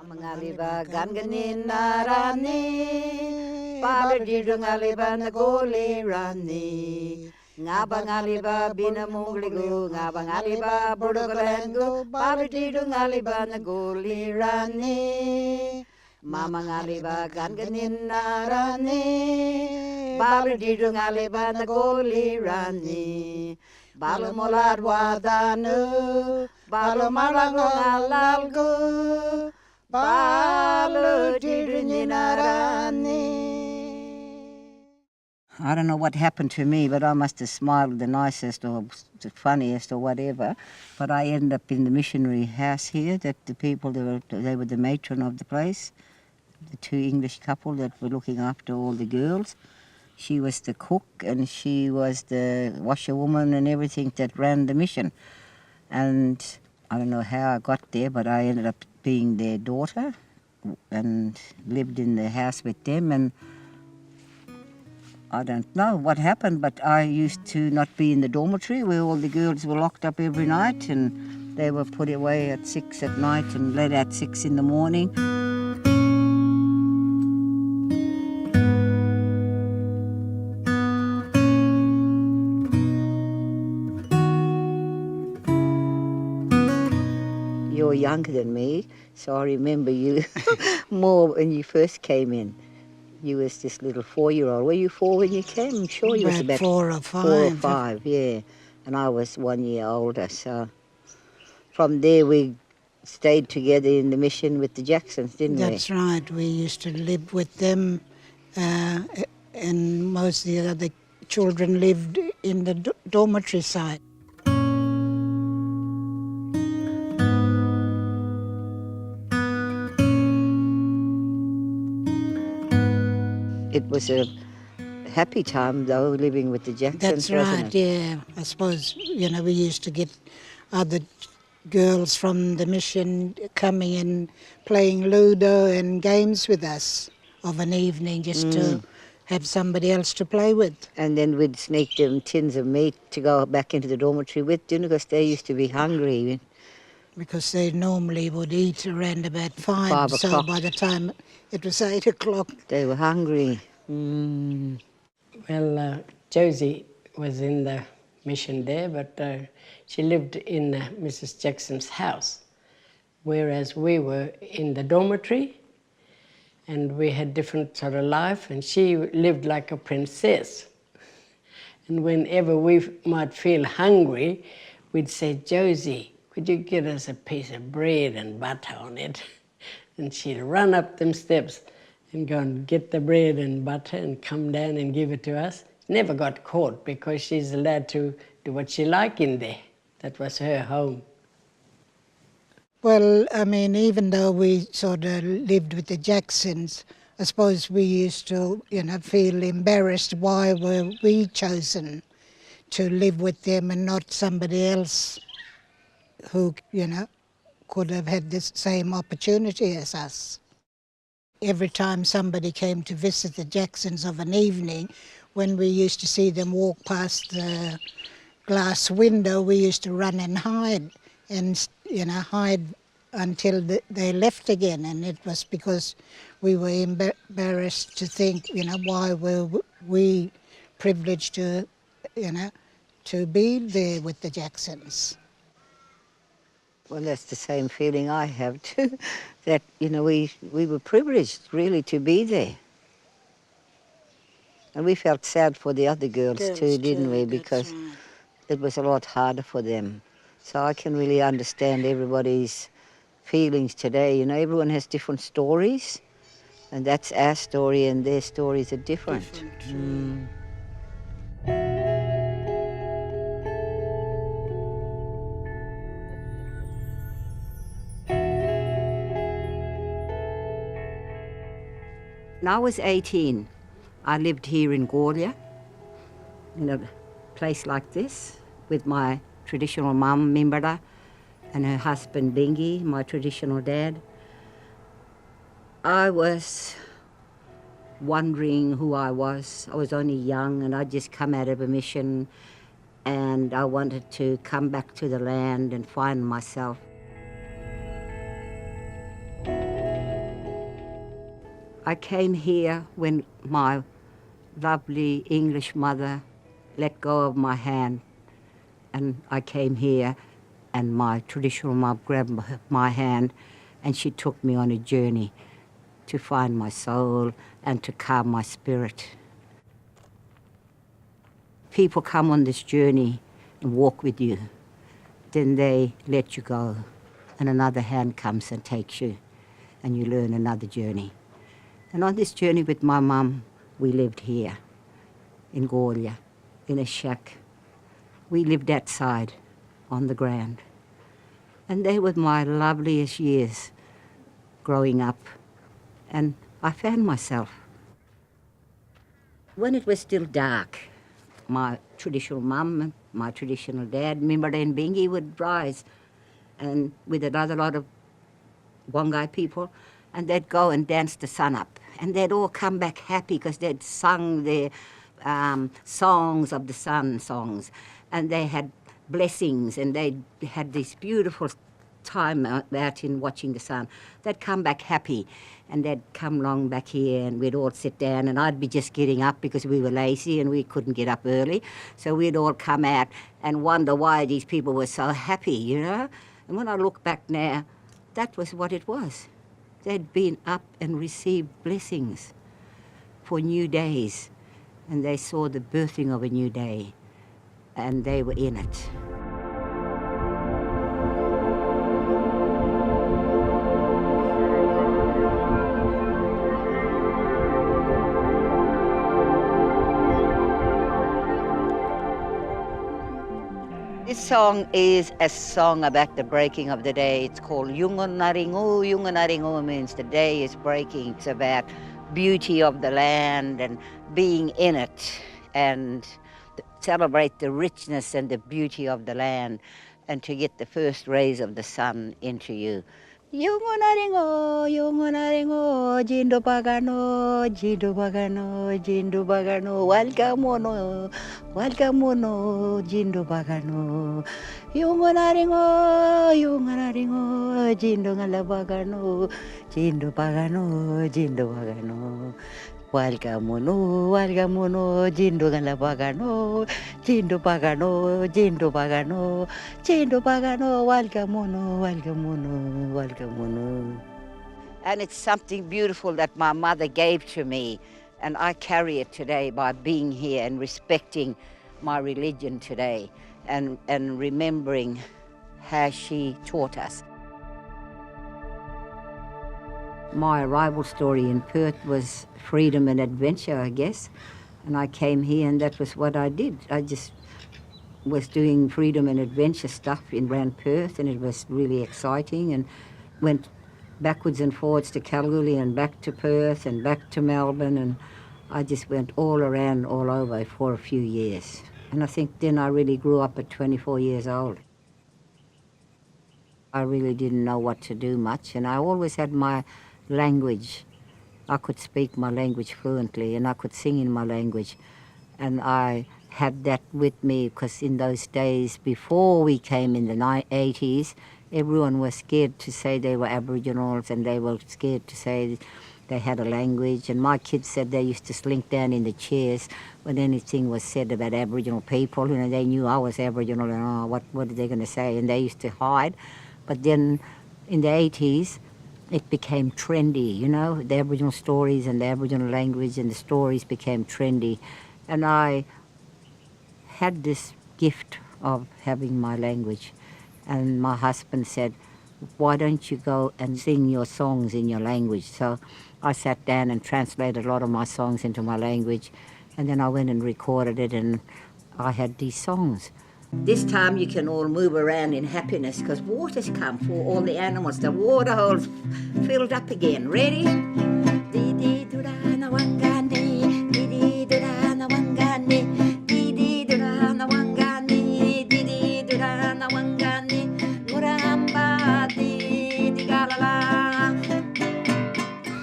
Mangaliba ganganin narani, palididungaliba nagoli rani. Ngabangaliba binamungligo, ngabangaliba budugalengo, palididungaliba nagoli rani. Mamangaliba ganganin narani, palididungaliba nagoli rani. Balumolad wadanu, balumalango ngalalgo. I don't know what happened to me, but I must have smiled the nicest or the funniest or whatever. But I ended up in the missionary house here, that the people, they were the matron of the place, the two English couple that were looking after all the girls. She was the cook and she was the washerwoman and everything that ran the mission. And I don't know how I got there, but I ended up being their daughter and lived in the house with them. And I don't know what happened, but I used to not be in the dormitory where all the girls were locked up every night and they were put away at 6 at night and let out 6 in the morning. You're younger than me, so I remember you more when you first came in. You was this little 4-year-old. Were you 4 when you came? I'm sure you was about 4 or 5. 4 or 5, yeah. And I was 1 year older, so from there we stayed together in the mission with the Jacksons, didn't we? That's right. We used to live with them, and most of the other children lived in the dormitory side. It was a happy time, though, living with the Jacksons, That's wasn't right, it? yeah. I suppose, we used to get other girls from the mission coming and playing Ludo and games with us of an evening just to have somebody else to play with. And then we'd sneak them tins of meat to go back into the dormitory with, didn't we? Because they used to be hungry. Because they normally would eat around about 5 5 so o'clock. by the time it was 8 o'clock. They were hungry. Well, Josie was in the mission there, but she lived in Mrs. Jackson's house, whereas we were in the dormitory and we had different sort of life, and she lived like a princess. And whenever we might feel hungry, we'd say, Josie, could you get us a piece of bread and butter on it? And she'd run up them steps and go and get the bread and butter and come down and give it to us. Never got caught because she's allowed to do what she liked in there. That was her home. Well, even though we sort of lived with the Jacksons, I suppose we used to, feel embarrassed. Why were we chosen to live with them and not somebody else who, could have had the same opportunity as us? Every time somebody came to visit the Jacksons of an evening, when we used to see them walk past the glass window, we used to run and hide until they left again. And it was because we were embarrassed to think, why were we privileged to be there with the Jacksons. Well, that's the same feeling I have too, that, we were privileged really to be there. And we felt sad for the other girls too, didn't we? Because it was a lot harder for them. So I can really understand everybody's feelings today. Everyone has different stories, and that's our story, and their stories are different. When I was 18, I lived here in Gaulia, in a place like this, with my traditional mum, Mimbara, and her husband, Bingi, my traditional dad. I was wondering who I was. I was only young, and I'd just come out of a mission, and I wanted to come back to the land and find myself. I came here when my lovely English mother let go of my hand, and I came here, and my traditional mom grabbed my hand, and she took me on a journey to find my soul and to calm my spirit. People come on this journey and walk with you, then they let you go, and another hand comes and takes you, and you learn another journey. And on this journey with my mum, we lived here in Golia, in a shack. We lived outside on the ground. And they were my loveliest years growing up. And I found myself. When it was still dark, my traditional mum and my traditional dad, Mimara and Bingi, would rise and with another lot of Wangai people, and they'd go and dance the sun up. And they'd all come back happy because they'd sung their songs of the sun songs. And they had blessings, and they had this beautiful time out in watching the sun. They'd come back happy, and they'd come along back here, and we'd all sit down, and I'd be just getting up because we were lazy and we couldn't get up early. So we'd all come out and wonder why these people were so happy, you know. And when I look back now, that was what it was. They'd been up and received blessings for new days, and they saw the birthing of a new day, and they were in it. This song is a song about the breaking of the day. It's called Yungun Naringu. Yungun Naringu means the day is breaking. It's about beauty of the land and being in it and celebrate the richness and the beauty of the land and to get the first rays of the sun into you. Yungunaringo, Yungunaringo, Jindo Bagano, Jindo Bagano, Jindo Bagano, Walgamono, Walgamono, Jindo Bagano, Yungunaringo, Yungunaringo, Jindo Galabagano, Jindo Bagano, Jindo Bagano. Walgamono, Walgamono, Jindo Galabagano, Jindo Bagano, Jindo Bagano, Jindo Bagano, Walgamono, Walgamono, Walgamono. And it's something beautiful that my mother gave to me, and I carry it today by being here and respecting my religion today and remembering how she taught us. My arrival story in Perth was freedom and adventure, I guess. And I came here and that was what I did. I just was doing freedom and adventure stuff around Perth, and it was really exciting, and went backwards and forwards to Kalgoorlie and back to Perth and back to Melbourne, and I just went all around, all over for a few years. And I think then I really grew up at 24 years old. I really didn't know what to do much, and I always had my language. I could speak my language fluently, and I could sing in my language. And I had that with me because in those days, before we came in the 80s, everyone was scared to say they were Aboriginals, and they were scared to say they had a language. And my kids said they used to slink down in the chairs when anything was said about Aboriginal people. You know, they knew I was Aboriginal, and oh, what are they going to say? And they used to hide. But then in the 80s, it became trendy, you know, the Aboriginal stories and the Aboriginal language and the stories became trendy. And I had this gift of having my language. And my husband said, why don't you go and sing your songs in your language? So I sat down and translated a lot of my songs into my language, and then I went and recorded it, and I had these songs. This time you can all move around in happiness because water's come for all the animals. The water hole's filled up again. Ready?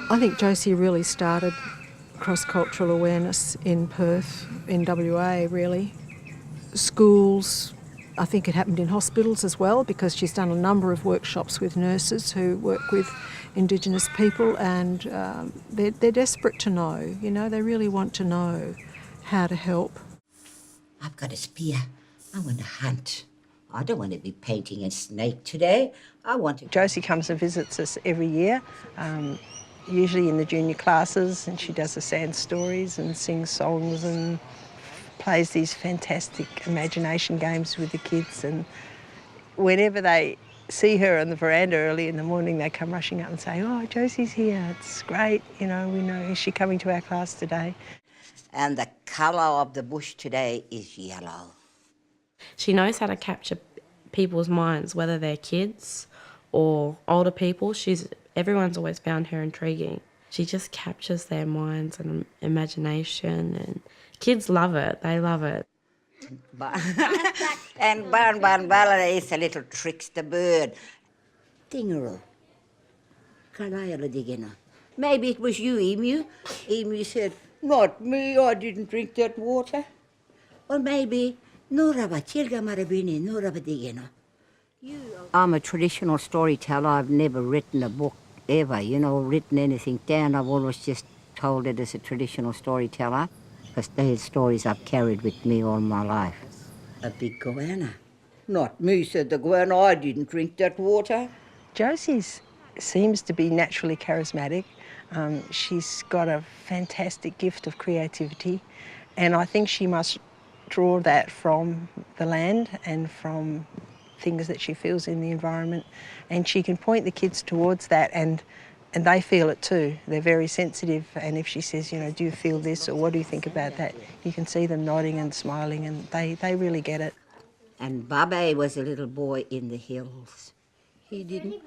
I think Josie really started cross-cultural awareness in Perth, in WA really. Schools I think it happened in hospitals as well, because she's done a number of workshops with nurses who work with Indigenous people, and they're desperate to know, you know, they really want to know how to help. I've got a spear. I want to hunt. I don't want to be painting a snake today. I want to... Josie comes and visits us every year, usually in the junior classes, and she does the sand stories and sings songs and plays these fantastic imagination games with the kids. And whenever they see her on the veranda early in the morning, they come rushing up and say, "Oh, Josie's here, it's great, you know, we know, is she coming to our class today?" And the colour of the bush today is yellow. She knows how to capture people's minds, whether they're kids or older people. Everyone's always found her intriguing. She just captures their minds and imagination, and kids love it. They love it. And Barn Ballad is a little trickster bird. Tingero. Kalayala digena. Maybe it was you, Emu. Emu said, "Not me, I didn't drink that water." Or maybe, Noraba chilga marabini, Noraba digena. I'm a traditional storyteller. I've never written a book ever, you know, written anything down. I've always just told it as a traditional storyteller, because these stories I've carried with me all my life. A big goanna. Not me, said the goanna. I didn't drink that water. Josie seems to be naturally charismatic. She's got a fantastic gift of creativity, and I think she must draw that from the land and from things that she feels in the environment, and she can point the kids towards that, and they feel it too. They're very sensitive, and if she says, you know, "Do you feel this?" or "What do you think about that?" you can see them nodding and smiling, and they really get it. And Babe was a little boy in the hills. He didn't.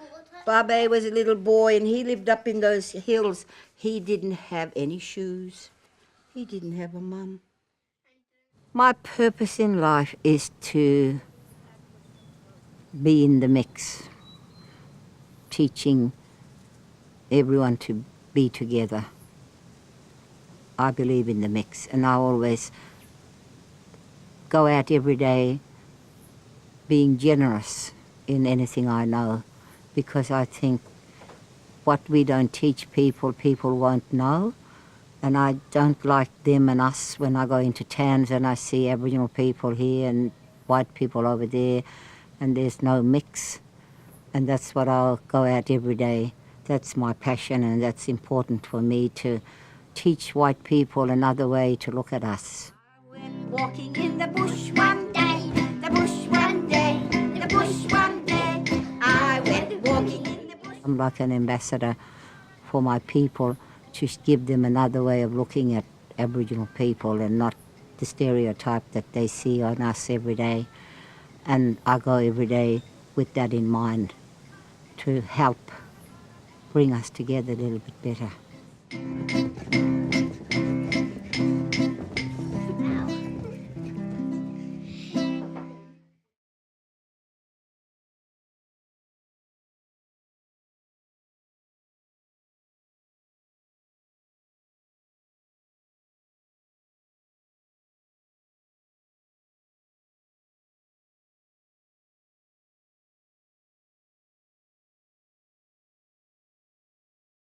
Babe was a little boy and he lived up in those hills. He didn't have any shoes. He didn't have a mum. My purpose in life is to be in the mix, teaching everyone to be together. I believe in the mix, and I always go out every day being generous in anything I know, because I think what we don't teach people, people won't know. And I don't like them and us when I go into towns and I see Aboriginal people here and white people over there, and there's no mix. And that's what I'll go out every day. That's my passion, and that's important for me, to teach white people another way to look at us. I went walking in the bush one day, the bush one day, the bush one day. I went walking in the bush. I'm like an ambassador for my people, to give them another way of looking at Aboriginal people and not the stereotype that they see on us every day. And I go every day with that in mind, to help bring us together a little bit better.